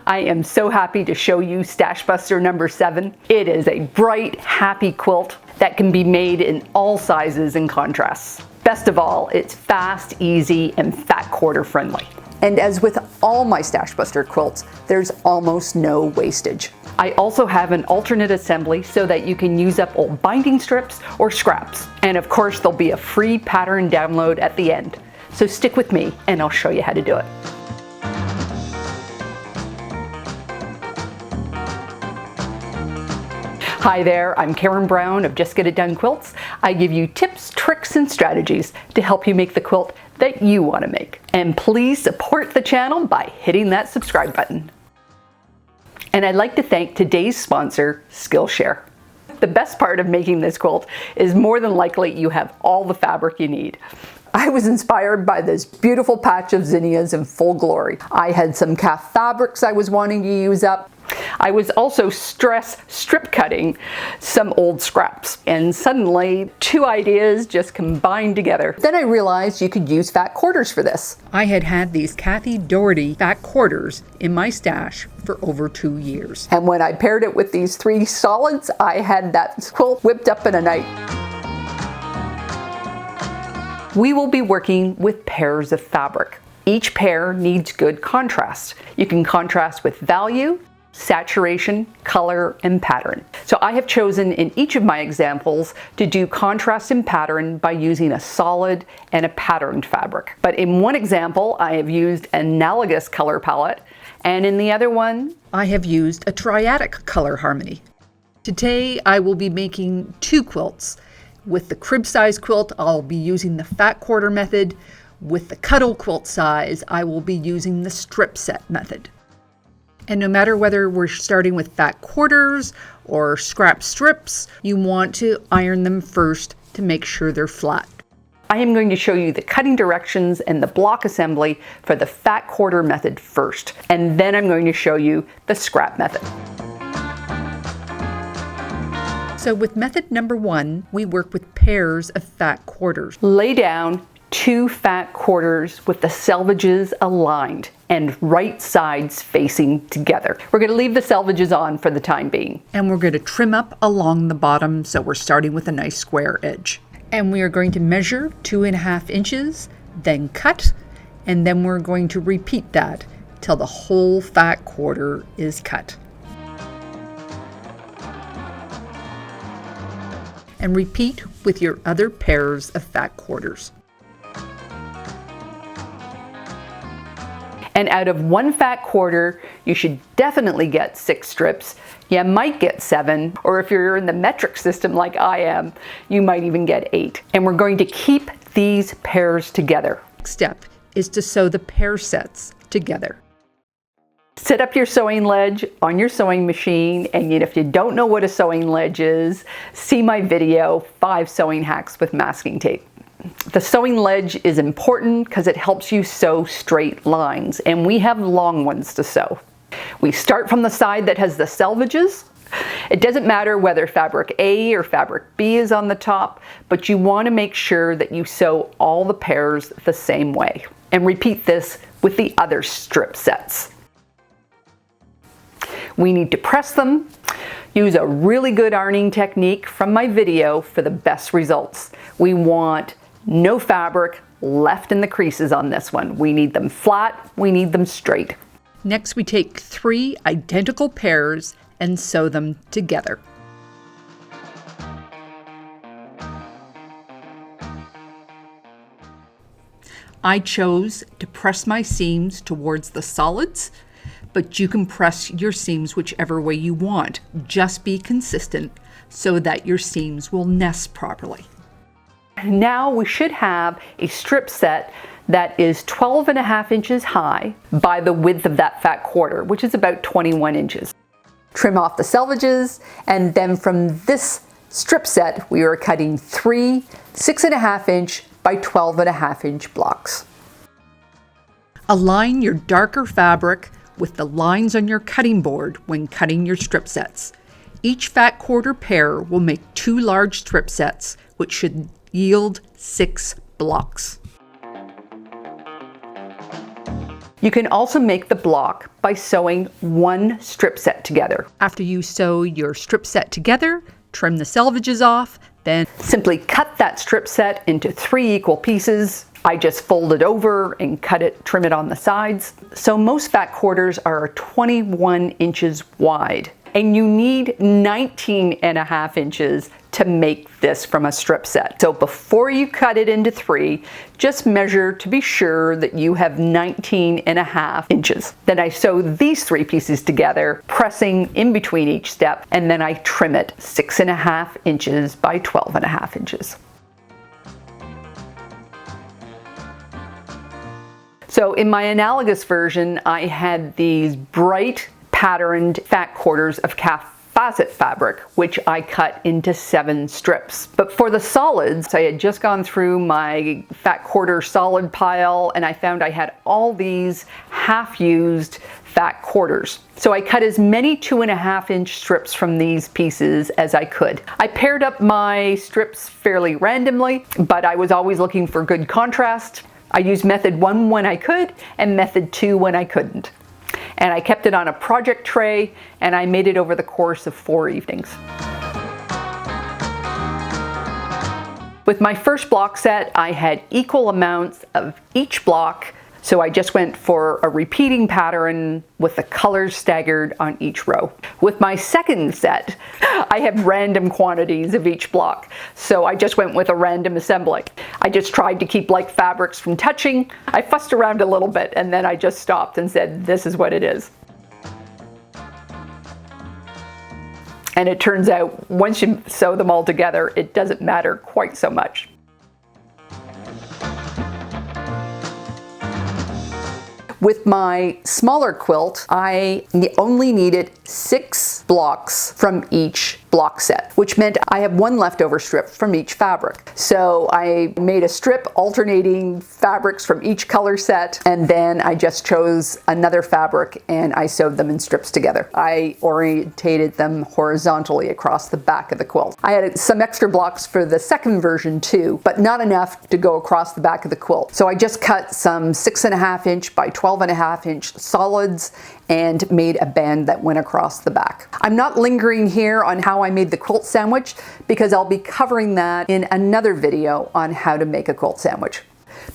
I am so happy to show you Stash Buster number 7. It is a bright, happy quilt that can be made in all sizes and contrasts. Best of all, it's fast, easy, and fat quarter friendly. And as with all my Stash Buster quilts, there's almost no wastage. I also have an alternate assembly so that you can use up old binding strips or scraps. And of course, there'll be a free pattern download at the end. So stick with me and I'll show you how to do it. Hi there, I'm Karen Brown of Just Get It Done Quilts. I give you tips, tricks, and strategies to help you make the quilt that you want to make. And please support the channel by hitting that subscribe button. And I'd like to thank today's sponsor, Skillshare. The best part of making this quilt is more than likely you have all the fabric you need. I was inspired by this beautiful patch of zinnias in full glory. I had some calf fabrics I was wanting to use up. I was also strip cutting some old scraps, and suddenly 2 ideas just combined together. Then I realized you could use fat quarters for this. I had these Kathy Doherty fat quarters in my stash for over 2 years. And when I paired it with these 3 solids, I had that quilt whipped up in a night. We will be working with pairs of fabric. Each pair needs good contrast. You can contrast with value, saturation, color, and pattern. So I have chosen in each of my examples to do contrast and pattern by using a solid and a patterned fabric. But in one example, I have used an analogous color palette, and in the other one, I have used a triadic color harmony. Today, I will be making 2 quilts. With the crib size quilt, I'll be using the fat quarter method. With the cuddle quilt size, I will be using the strip set method. And no matter whether we're starting with fat quarters or scrap strips, you want to iron them first to make sure they're flat. I am going to show you the cutting directions and the block assembly for the fat quarter method first, and then I'm going to show you the scrap method. So with method number 1, we work with pairs of fat quarters. Lay down 2 fat quarters with the selvages aligned and right sides facing together. We're going to leave the selvages on for the time being. And we're going to trim up along the bottom, so we're starting with a nice square edge. And we are going to measure 2.5 inches, then cut, and then we're going to repeat that till the whole fat quarter is cut. And repeat with your other pairs of fat quarters. And out of 1 fat quarter, you should definitely get 6 strips. You might get 7, or if you're in the metric system like I am, you might even get 8. And we're going to keep these pairs together. Next step is to sew the pair sets together. Set up your sewing ledge on your sewing machine, and if you don't know what a sewing ledge is, see my video, 5 sewing hacks with masking tape. The sewing ledge is important because it helps you sew straight lines, and we have long ones to sew. We start from the side that has the selvages. It doesn't matter whether fabric A or fabric B is on the top, but you want to make sure that you sew all the pairs the same way. And repeat this with the other strip sets. We need to press them. Use a really good ironing technique from my video for the best results. We want no fabric left in the creases on this one. We need them flat, we need them straight. Next, we take 3 identical pairs and sew them together. I chose to press my seams towards the solids, but you can press your seams whichever way you want. Just be consistent so that your seams will nest properly. Now we should have a strip set that is 12.5 inches high by the width of that fat quarter, which is about 21 inches. Trim off the selvages, and then from this strip set, we are cutting 3 6.5 inch by 12.5 inch blocks. Align your darker fabric with the lines on your cutting board when cutting your strip sets. Each fat quarter pair will make 2 large strip sets, which should yield 6 blocks. You can also make the block by sewing one strip set together. After you sew your strip set together, trim the selvages off, then simply cut that strip set into 3 equal pieces. I just fold it over and trim it on the sides. So most fat quarters are 21 inches wide, and you need 19.5 inches to make this from a strip set. So before you cut it into 3, just measure to be sure that you have 19.5 inches. Then I sew these 3 pieces together, pressing in between each step, and then I trim it 6.5 inches by 12.5 inches. So in my analogous version, I had these bright patterned fat quarters of calf facet fabric, which I cut into 7 strips. But for the solids, I had just gone through my fat quarter solid pile and I found I had all these half-used fat quarters. So I cut as many 2.5-inch strips from these pieces as I could. I paired up my strips fairly randomly, but I was always looking for good contrast. I used method 1 when I could and method 2 when I couldn't. And I kept it on a project tray and I made it over the course of 4 evenings. With my first block set, I had equal amounts of each block, so I just went for a repeating pattern with the colors staggered on each row. With my second set, I had random quantities of each block, so I just went with a random assembly. I just tried to keep like fabrics from touching. I fussed around a little bit and then I just stopped and said, this is what it is. And it turns out once you sew them all together, it doesn't matter quite so much. With my smaller quilt, I only needed 6 blocks from each block set, which meant I have 1 leftover strip from each fabric. So I made a strip alternating fabrics from each color set, and then I just chose another fabric and I sewed them in strips together. I orientated them horizontally across the back of the quilt. I had some extra blocks for the second version too, but not enough to go across the back of the quilt. So I just cut some 6.5-inch by 12.5-inch solids and made a band that went across the back. I'm not lingering here on how I made the quilt sandwich because I'll be covering that in another video on how to make a quilt sandwich.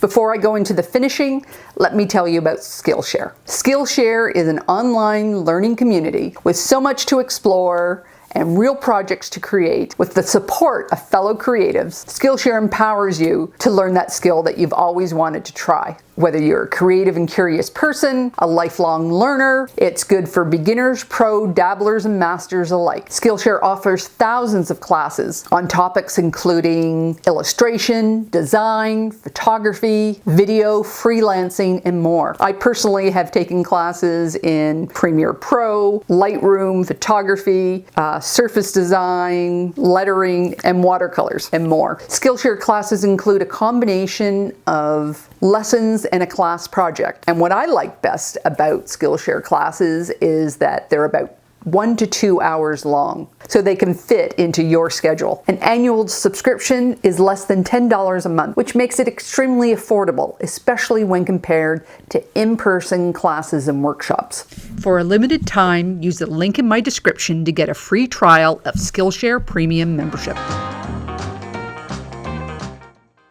Before I go into the finishing, let me tell you about Skillshare. Skillshare is an online learning community with so much to explore and real projects to create. With the support of fellow creatives, Skillshare empowers you to learn that skill that you've always wanted to try. Whether you're a creative and curious person, a lifelong learner, it's good for beginners, pro, dabblers, and masters alike. Skillshare offers thousands of classes on topics including illustration, design, photography, video, freelancing, and more. I personally have taken classes in Premiere Pro, Lightroom, photography, surface design, lettering, and watercolors, and more. Skillshare classes include a combination of lessons and a class project. And what I like best about Skillshare classes is that they're about 1 to 2 hours long, so they can fit into your schedule. An annual subscription is less than $10 a month, which makes it extremely affordable, especially when compared to in-person classes and workshops. For a limited time, use the link in my description to get a free trial of Skillshare Premium membership.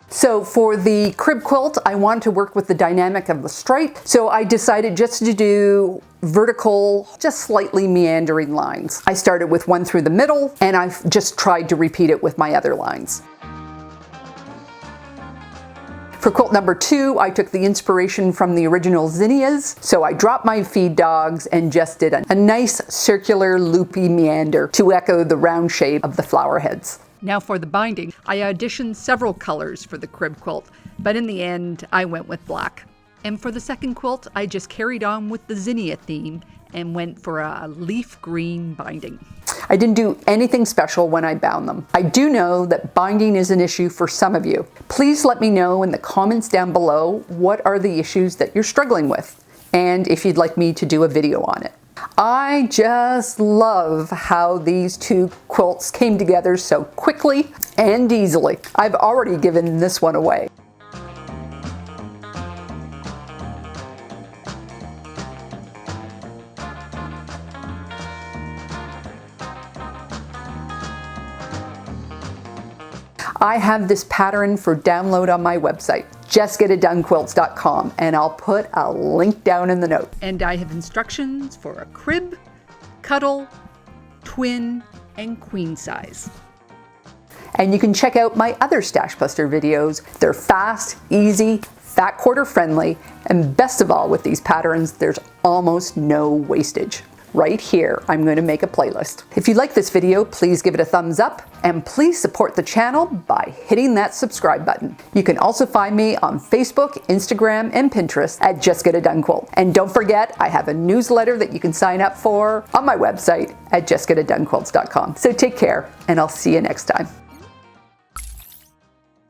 So for the crib quilt, I wanted to work with the dynamic of the stripe, so I decided just to do vertical, just slightly meandering lines. I started with one through the middle, and I've just tried to repeat it with my other lines. For quilt number 2, I took the inspiration from the original zinnias, so I dropped my feed dogs and just did a nice circular loopy meander to echo the round shape of the flower heads. Now for the binding, I auditioned several colors for the crib quilt, but in the end, I went with black. And for the second quilt, I just carried on with the zinnia theme and went for a leaf green binding. I didn't do anything special when I bound them. I do know that binding is an issue for some of you. Please let me know in the comments down below what are the issues that you're struggling with, and if you'd like me to do a video on it. I just love how these 2 quilts came together so quickly and easily. I've already given this one away. I have this pattern for download on my website, justgetitdonequilts.com, and I'll put a link down in the note. And I have instructions for a crib, cuddle, twin, and queen size. And you can check out my other Stash Buster videos. They're fast, easy, fat quarter friendly, and best of all with these patterns, there's almost no wastage. Right here, I'm going to make a playlist. If you like this video, please give it a thumbs up, and please support the channel by hitting that subscribe button. You can also find me on Facebook, Instagram, and Pinterest at Just Get It Done Quilt. And don't forget, I have a newsletter that you can sign up for on my website at justgetitdonequilts.com. So take care, and I'll see you next time.